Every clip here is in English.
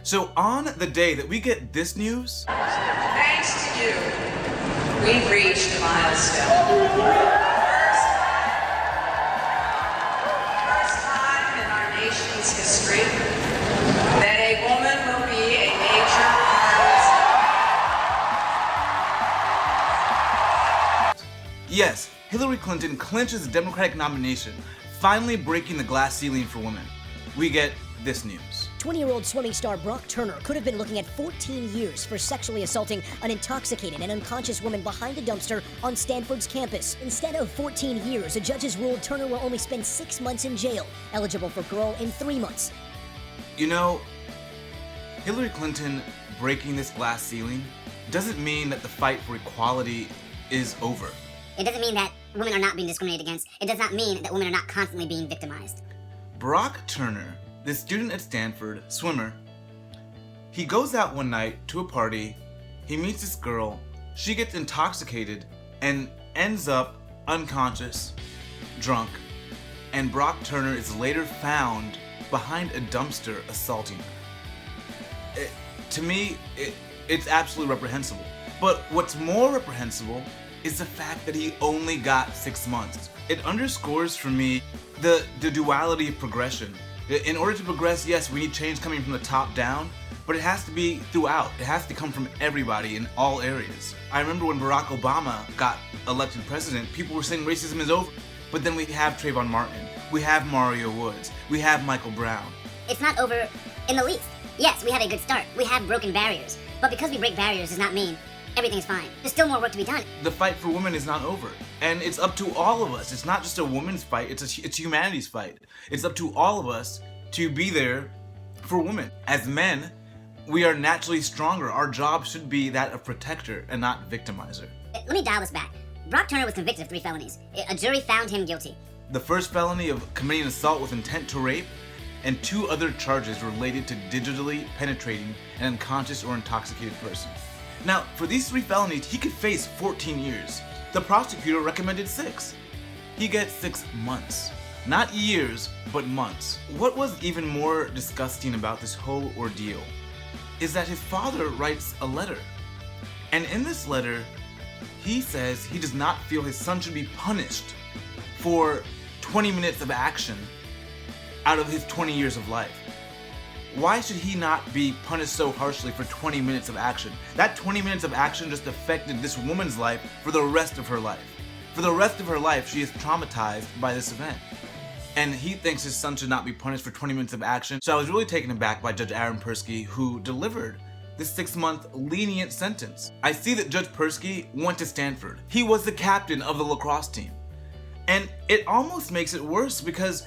So on the day that we get this news, Thanks to you, we've reached a milestone. First time in our nation's history that a woman will be a major part of this. yes, Hillary Clinton clinches the Democratic nomination, finally breaking the glass ceiling for women. We get this news. 20-year-old swimming star Brock Turner could have been looking at 14 years for sexually assaulting an intoxicated and unconscious woman behind a dumpster on Stanford's campus. Instead of 14 years, the judges ruled Turner will only spend 6 months in jail, eligible for parole in 3 months. You know, Hillary Clinton breaking this glass ceiling doesn't mean that the fight for equality is over. It doesn't mean that women are not being discriminated against. It does not mean that women are not constantly being victimized. Brock Turner, this student at Stanford, swimmer, he goes out one night to a party, he meets this girl, she gets intoxicated and ends up unconscious, drunk, and Brock Turner is later found behind a dumpster assaulting her. To me, it's absolutely reprehensible. But what's more reprehensible is the fact that he only got 6 months. It underscores for me the duality of progression. In order to progress, yes, we need change coming from the top down, but it has to be throughout. It has to come from everybody in all areas. I remember when Barack Obama got elected president, people were saying racism is over. But then we have Trayvon Martin, we have Mario Woods, we have Michael Brown. It's not over in the least. Yes, we have a good start. We have broken barriers. But because we break barriers does not mean everything's fine. There's still more work to be done. The fight for women is not over. And it's up to all of us. It's not just a woman's fight, it's humanity's fight. It's up to all of us to be there for women. As men, we are naturally stronger. Our job should be that of protector and not victimizer. Let me dial this back. Brock Turner was convicted of 3 felonies. A jury found him guilty. The first felony of committing assault with intent to rape, and 2 other charges related to digitally penetrating an unconscious or intoxicated person. Now, for these 3 felonies, he could face 14 years. The prosecutor recommended 6. He gets 6 months. Not years, but months. What was even more disgusting about this whole ordeal is that his father writes a letter. And in this letter, he says he does not feel his son should be punished for 20 minutes of action out of his 20 years of life. Why should he not be punished so harshly for 20 minutes of action? That 20 minutes of action just affected this woman's life for the rest of her life. For the rest of her life, she is traumatized by this event. And he thinks his son should not be punished for 20 minutes of action. So I was really taken aback by Judge Aaron Persky, who delivered this 6-month lenient sentence. I see that Judge Persky went to Stanford. He was the captain of the lacrosse team. And it almost makes it worse because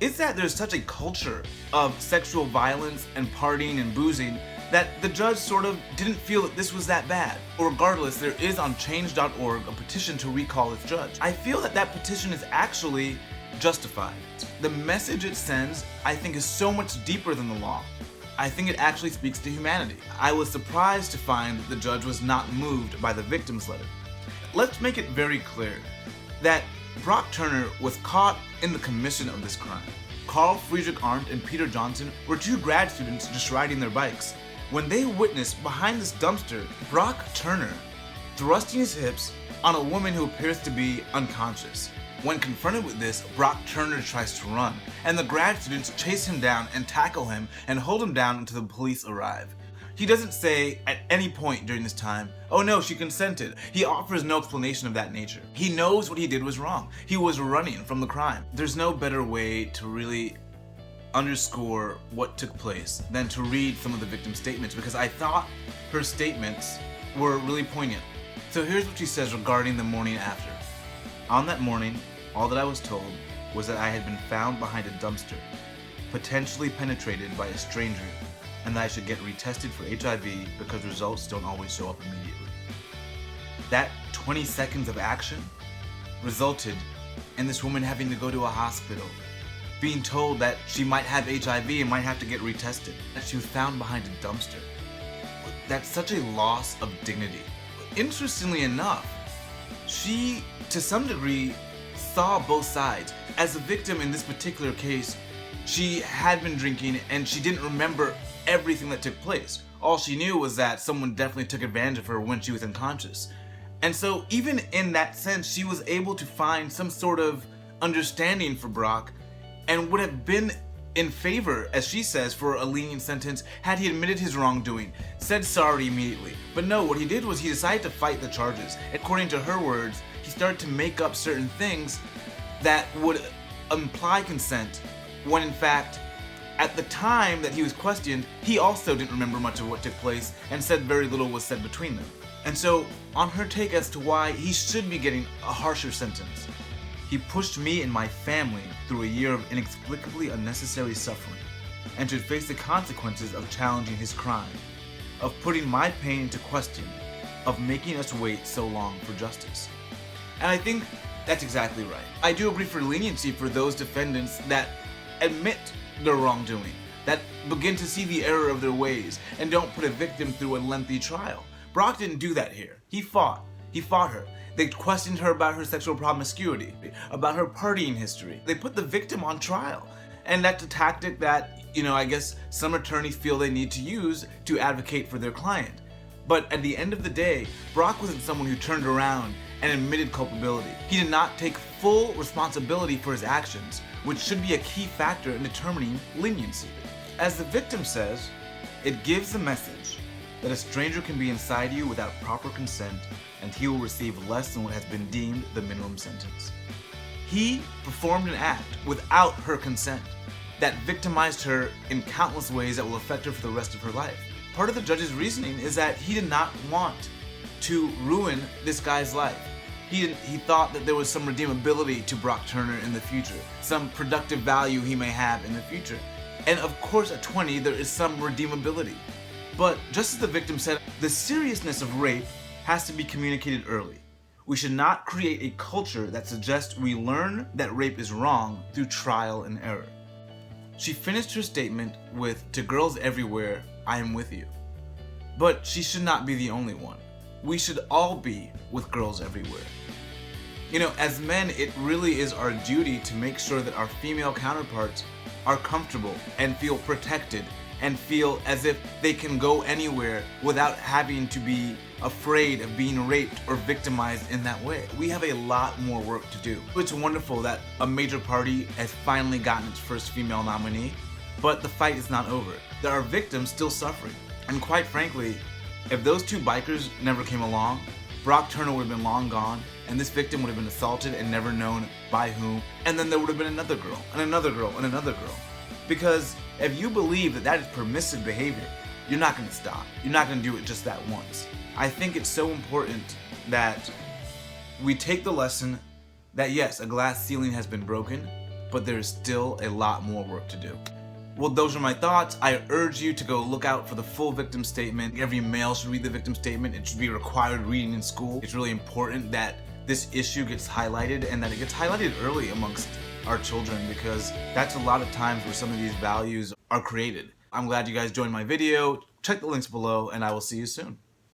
it's that there's such a culture of sexual violence and partying and boozing that the judge sort of didn't feel that this was that bad. Regardless, there is on change.org a petition to recall this judge. I feel that that petition is actually justified. The message it sends, I think, is so much deeper than the law. I think it actually speaks to humanity. I was surprised to find that the judge was not moved by the victim's letter. Let's make it very clear that Brock Turner was caught in the commission of this crime. Carl Friedrich Arndt and Peter Johnson were 2 grad students just riding their bikes when they witnessed behind this dumpster Brock Turner thrusting his hips on a woman who appears to be unconscious. When confronted with this, Brock Turner tries to run, and the grad students chase him down and tackle him and hold him down until the police arrive. He doesn't say at any point during this time, "Oh no, she consented." He offers no explanation of that nature. He knows what he did was wrong. He was running from the crime. There's no better way to really underscore what took place than to read some of the victim's statements, because I thought her statements were really poignant. So here's what she says regarding the morning after. "On that morning, all that I was told was that I had been found behind a dumpster, potentially penetrated by a stranger, and that I should get retested for HIV because results don't always show up immediately." That 20 seconds of action resulted in this woman having to go to a hospital, being told that she might have HIV and might have to get retested, that she was found behind a dumpster. That's such a loss of dignity. Interestingly enough, she, to some degree, saw both sides. As a victim in this particular case, she had been drinking and she didn't remember everything that took place. All she knew was that someone definitely took advantage of her when she was unconscious. And so even in that sense, she was able to find some sort of understanding for Brock and would have been in favor, as she says, for a lenient sentence had he admitted his wrongdoing, said sorry immediately. But no, what he did was he decided to fight the charges. According to her words, he started to make up certain things that would imply consent, when in fact, at the time that he was questioned, he also didn't remember much of what took place and said very little was said between them. And so, on her take as to why he should be getting a harsher sentence, he pushed me and my family through a year of inexplicably unnecessary suffering, and should face the consequences of challenging his crime, of putting my pain into question, of making us wait so long for justice. And I think that's exactly right. I do agree for leniency for those defendants that admit their wrongdoing, that begin to see the error of their ways, and don't put a victim through a lengthy trial. Brock didn't do that here. He fought her. They questioned her about her sexual promiscuity, about her partying history. They put the victim on trial. And that's a tactic that, I guess some attorneys feel they need to use to advocate for their client. But at the end of the day, Brock wasn't someone who turned around and admitted culpability. He did not take full responsibility for his actions, which should be a key factor in determining leniency. As the victim says, it gives the message that a stranger can be inside you without proper consent, and he will receive less than what has been deemed the minimum sentence. He performed an act without her consent that victimized her in countless ways that will affect her for the rest of her life. Part of the judge's reasoning is that he did not want to ruin this guy's life. He thought that there was some redeemability to Brock Turner in the future, some productive value he may have in the future. And of course at 20 there is some redeemability. But just as the victim said, the seriousness of rape has to be communicated early. We should not create a culture that suggests we learn that rape is wrong through trial and error. She finished her statement with, "To girls everywhere, I am with you." But she should not be the only one. We should all be with girls everywhere. As men, it really is our duty to make sure that our female counterparts are comfortable and feel protected and feel as if they can go anywhere without having to be afraid of being raped or victimized in that way. We have a lot more work to do. It's wonderful that a major party has finally gotten its first female nominee, but the fight is not over. There are victims still suffering. And quite frankly, if those two bikers never came along, Brock Turner would have been long gone, and this victim would have been assaulted and never known by whom, and then there would have been another girl, and another girl, and another girl. Because if you believe that that is permissive behavior, you're not going to stop. You're not going to do it just that once. I think it's so important that we take the lesson that yes, a glass ceiling has been broken, but there is still a lot more work to do. Well, those are my thoughts. I urge you to go look out for the full victim statement. Every male should read the victim statement. It should be required reading in school. It's really important that this issue gets highlighted and that it gets highlighted early amongst our children, because that's a lot of times where some of these values are created. I'm glad you guys joined my video. Check the links below, and I will see you soon.